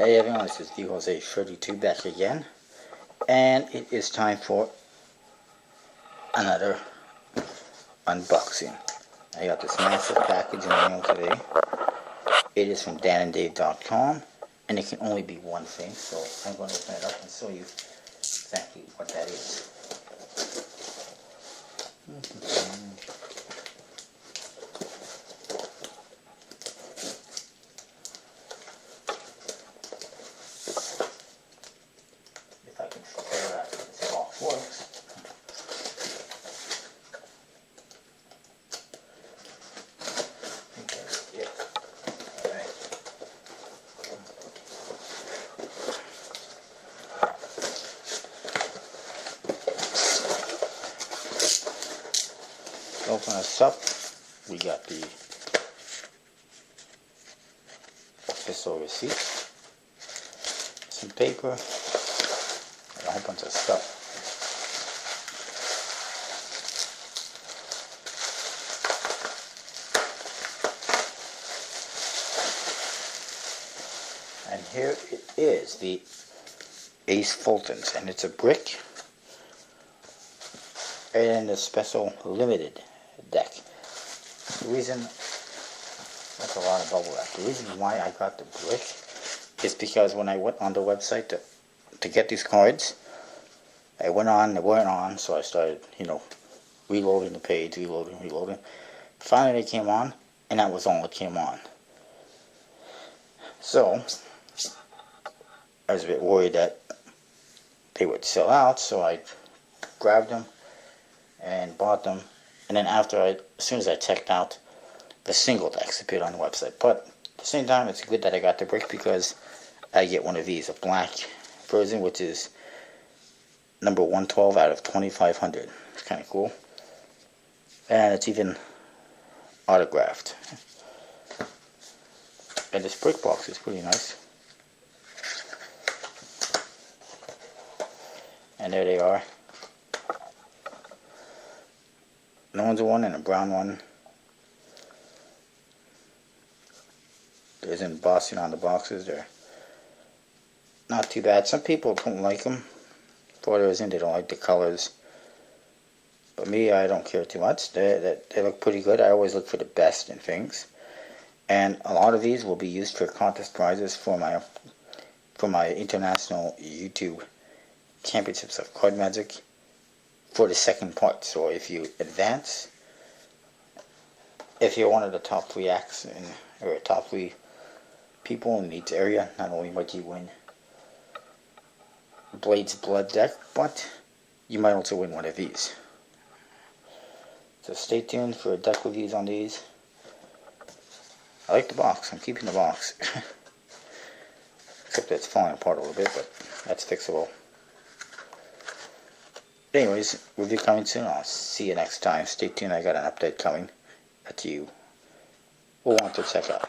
Hey everyone, this is Jose 32 back again, and it is time for another unboxing. I got this massive package in the mail today. It is from Dan&Dave.com, and it can only be one thing, so I'm going to open it up and show you exactly what that is. If I can figure out how this box works. Okay, yeah. Alright. Open us up. We got the official receipt, some paper, and a whole bunch of stuff. And here it is, the Ace Fultons, and it's a brick and a special limited deck. The reason, that's a lot of bubble wrap. The reason why I got the brick is because when I went on the website to get these cards, I went on, they weren't on, so I started, reloading the page, reloading. Finally they came on, and that was all that came on. So, I was a bit worried that they would sell out, so I grabbed them and bought them. And then as soon as I checked out, the single decks appeared on the website. But at the same time, it's good that I got the brick because I get one of these, a black version, which is number 112 out of 2,500. It's kind of cool. And it's even autographed. And this brick box is pretty nice. And there they are. An orange one and a brown one. There's embossing on the boxes. They're not too bad. Some people don't like them. For whatever reason, they don't like the colors. But me, I don't care too much. They look pretty good. I always look for the best in things. And a lot of these will be used for contest prizes for my international YouTube championships of card magic for the second part. So if you advance, if you're one of the top 3 acts or top 3 people in each area, not only might you win Blade's Blood deck, but you might also win one of these. So stay tuned for deck reviews on these. I like the box. I'm keeping the box. Except that it's falling apart a little bit, but that's fixable. Anyways, review coming soon. I'll see you next time. Stay tuned. I got an update coming that you will want to check out.